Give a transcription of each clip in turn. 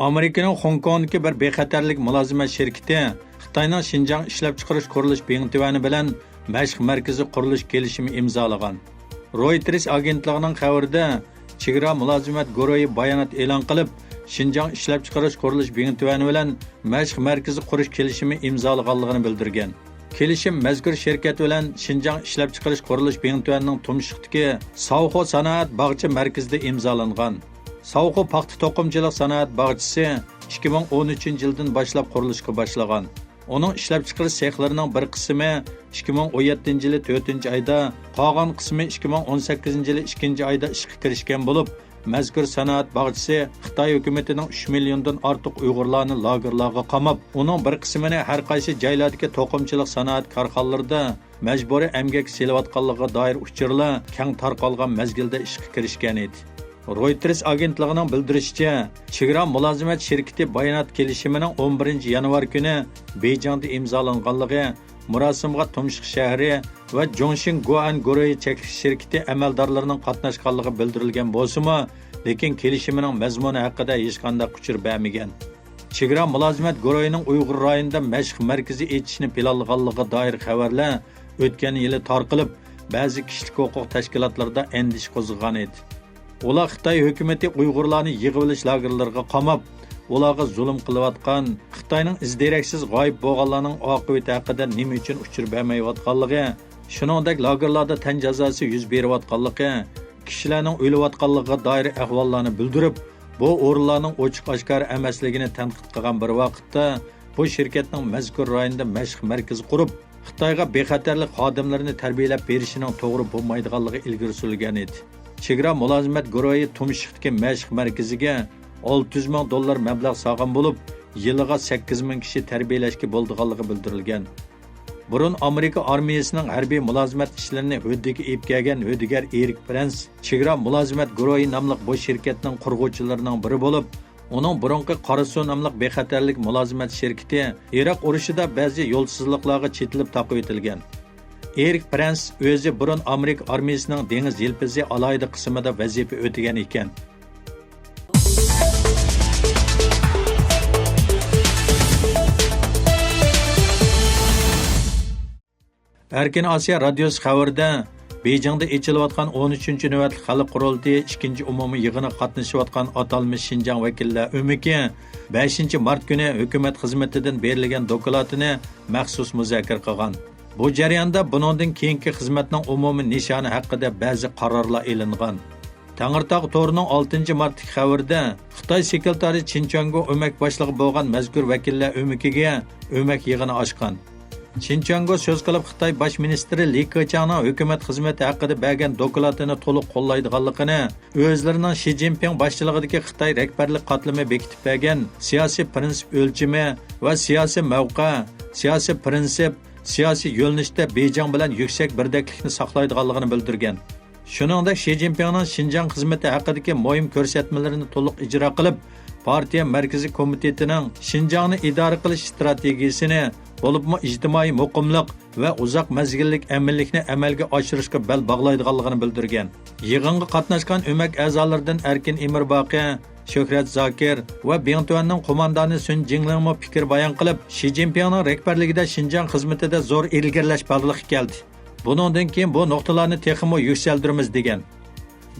Amerikaning Hong Kongdagi bir bexatarlik mulozimat shirkati Xitoyning Xinjiang ishlab chiqarish qurilish bentuvani bilan mashq markazi qurilish kelishimi imzolagan. Reuters agentligining xabarida chegara mulozimat guruhi bayonot e'lon qilib, Xinjiang ishlab chiqarish qurilish bentuvani bilan mashq markazi qurish kelishimi imzolaganligini bildirgan. Kelishim mazkur shirkat bilan Xinjiang ishlab chiqarish qurilish bentuvanining tumshuqdagi Sauxo sanoat bog'cha markazida imzolangan. Sauxo paxta to'qimchilik sanoat bog'chisi 2013-yildan boshlab qurilishga boshlagan. Onun ishlab chiqarish sexlarining bir qismi 2017-yili 4-oyda, qolgan qismi 2018-yili 2-oyda ishga kirishgan bo'lib, mazkur sanoat bog'chisi Xitoy hukumatining 3 milliondan ortiq Uyg'urlarni lagerlarga qamab, uning bir qismini har qaysi joylardagi to'qimchilik sanoat korxonalarida majburiy emgak selayotganligiga doir uchurlar keng tarqalgan mezgilda ishga kirishgan edi. Reuters agentligining bildirishicha, chegara mulozimat shirkati bayonot kelishimining 11-yanvar kuni Beyjingda imzolanganligi, murosimga Tumshuq shahri va Zhongxin Guan guruhi cheklash shirkati amaldorlarining qatnashganligi bildirilgan bo'lsa-mu, lekin kelishimining mazmuni haqida hech qanday uchur bermagan. Chegara mulozimat guruhining Uyg'ur rayonida mashq markazi etishni planlaganligiga doir xabarlar o'tgan yili tarqalib, ba'zi kishilik huquq tashkilotlarida endish qo'zg'agan edi. Ular Xitoy hukumati Uyg'urlarni yig'ib olish lagerlariga qamab, ularga zulm qilayotgan, Xitoyning izderaksiz g'oyib bo'lganlarning oqibati haqida nima uchun uchur bermayotganligi, shuningdek lagerlarda tan jazosi yuz berayotganligi, kishilarning o'layotganligiga doir ahvollarni bildirib, bu o'rinlarning ochiq-oshkor emasligini tanqid qilgan bir vaqtda, bu shirkatning mazkur rayonda mashq markazi qurib, Xitoyga bexatarlik xodimlarini tarbiyalab berishining to'g'ri bo'lmaydiganligi ilgari surilgan edi. Chegara mulozimat guruhi Tumshuqdagi mashq markaziga $600,000 mablag' solgan bo'lib, yiliga 8,000 kishi tarbiyalashga bo'ldiganligi bildirilgan. Burun Amerika armiyasining harbiy mulozimat ishlarini huddiga olib kelgan huddigar Erik Prens chegara mulozimat guruhi nomli bu shirkatning qurg'uvchilarining biri bo'lib, uning burunqi Qarasu nomli bexatarlik mulozimat shirkati Iroq urushida ba'zi yo'lsizliklarga chetilib taqib etilgan. Erik Prens o'zi burun Amerika armiyasining dengiz yelpizi alayda qismida vazifa o'tagan ekan. Erkin Osiyo radiosi xabarida Beyjingda echilayotgan 13-navbatlik xalq qurultiyi 2-umumiy yig'iniga qatnashayotgan atalmish Xinjiang vakillar o'miki 5-mart kuni hukumat xizmatidan berilgan dokladini maxsus muzokara qilgan. Bu jarayonda buningdan keyingi xizmatning umumiy nishoni haqida ba'zi qarorlar elingan. Tangirtog' to'rining 6-martdagi xabarida Xitoy sekretari Chinchongo o'mak boshlig'i bo'lgan mazkur vakillar o'mikiga o'mak yig'ini ochgan. Chinchongo so'z qilib Xitoy bosh ministri Li Keqiangning hukumat xizmati haqida bergan dokladini to'liq qo'llaydiganligini, o'zlarining Shi Jinping boshchiligidagi Xitoy rahbarlik qatlami bekitib bergan siyosiy prinsip o'lchami va siyosiy mavqe, siyosiy prinsip, siyosiy yo'nalishda Beyjing bilan yuksak birdaklikni saqlaydiganligini bildirgan. Shuningdek, Shi Jinpingning Xinjiang xizmati haqidagi muhim ko'rsatmalarini to'liq ijro qilib, partiya markaziy komitetining Xinjiangni idora qilish strategiyasini bo'libmi ijtimoiy muqimlik va uzoq mazgillik aminlikni amalga oshirishga bel bog'laydiganligini bildirgan. Yig'inga qatnashgan o'mak a'zolaridan Erkin Emirbaqi, Shuhrat Zokir va Bentuvannning qo'mondoni Sun Jinglingmi fikr bayon qilib, Shi Jinpingning rahbarligida Xinjiang xizmatida zo'r ilgirlash bog'liq keldi. Buningdan keyin bu nuqtalarni texmo yuksaltiramiz degan.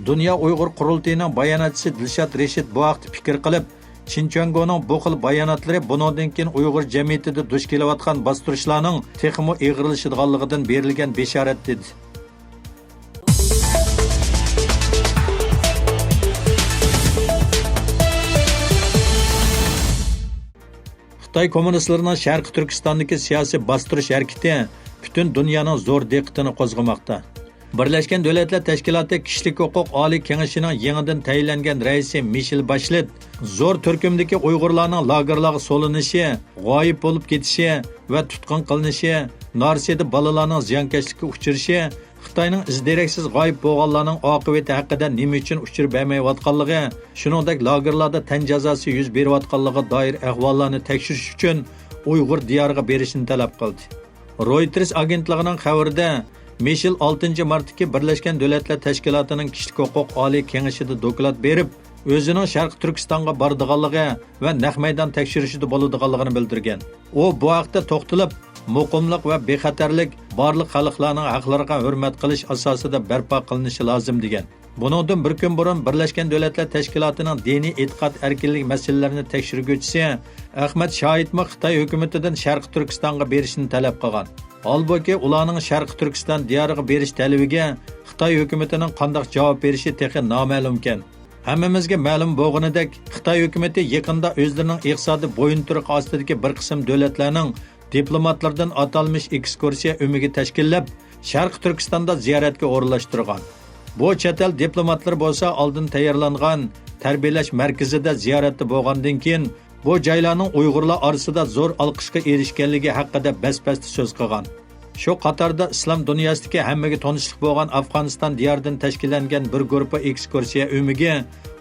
Dunyo Uyg'ur qurultiyining bayonotchisi Dilshod Reshid bu vaqt fikr qilib, Chinchongoning bu xil bayonotlari buningdan keyin Uyg'ur jamiyatida duch kelayotgan bostirishlarning texmo eg'rilishidiganligidan berilgan bishorat dedi. Xitoy kommunistlarining Sharqi Turkistondagi siyosiy bostirish harakati butun dunyoning zo'r diqqatini qo'zg'amoqda. Birlashgan Davlatlar Tashkiloti Kishilik huquq oliy kengashining yangidan tayinlangan raisi Michel Bachelet zo'r turkumdagi Uyg'urlarning lagerlarga solinishi, g'oyib bo'lib ketishi va tutqun qilinishi, narsida bolalarning ziyonkashlikka uchrashi, Xitoyning izderaksiz g'oyib bo'lganlarning oqibati haqida nima uchun uchur bermayotganligi, shuningdek lagerlarda tan jazosi yuz berayotganligiga doir ahvollarni tekshirish uchun Uyg'ur diyoriga berishni talab qildi. Reuters agentligining xabarida Michel 6-martdagi Birlashgan Davlatlar Tashkilotining Kishilik huquq oliy kengashida doklad berib, o'zining Sharq Turkistonga bordiganligi va naq maydon tekshirishida bo'ladiganligini bildirgan. U bu haqda to'xtalib, muqimlik va bexatarlik barliq xalqlarning haqlariga hurmat qilish asosida barpo qilinishi lozim degan. Buningdan bir kun burun Birlashgan Davlatlar Tashkilotining diniy e'tiqod erkinligi masalalarini tekshiruvchisi Ahmad Shohidmi Xitoy hukumatidan Sharq Turkistonga berishni talab qilgan. Holbuki ularning Sharq Turkiston diyoriga berish talabiga Xitoy hukumatining qanday javob berishi texi noma'lum ekan. Hammamizga ma'lum bo'lganidek, Xitoy hukumati yaqinda o'zlarining iqtisodiy bo'yinturuq ostidagi bir qism davlatlarning diplomatlardan atalmış ekskursiya ömügi tashkillab, Sharq Turkistonda ziyoratga o'rinlashtirgan. Bu chet el diplomatlar bo'lsa oldin tayyorlangan tarbiyalash markazida ziyoratda bo'lgandan keyin bu joylarning Uyg'urlar orasida zo'r olqishga erishganligi haqida bas-basti so'z qilgan. Shu qatorda islom dunyosidagi hammaga tanishlik bo'lgan Afg'oniston diyoridan tashkillangan bir guruh ekskursiya ömügi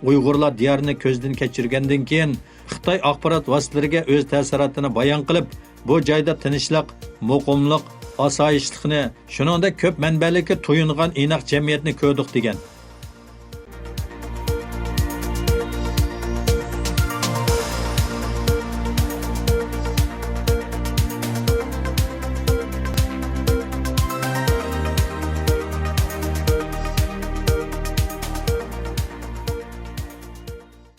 Uyg'urlar diyorini ko'zdan kechirgandan keyin Xitoy axborot vositalariga o'z ta'sirotini bayon qilib, bu joyda tinchlik, muqimlik, osoyishlikni, shuningdek ko'p manbalikka to'yingan inoq jamiyatni ko'rdik degan.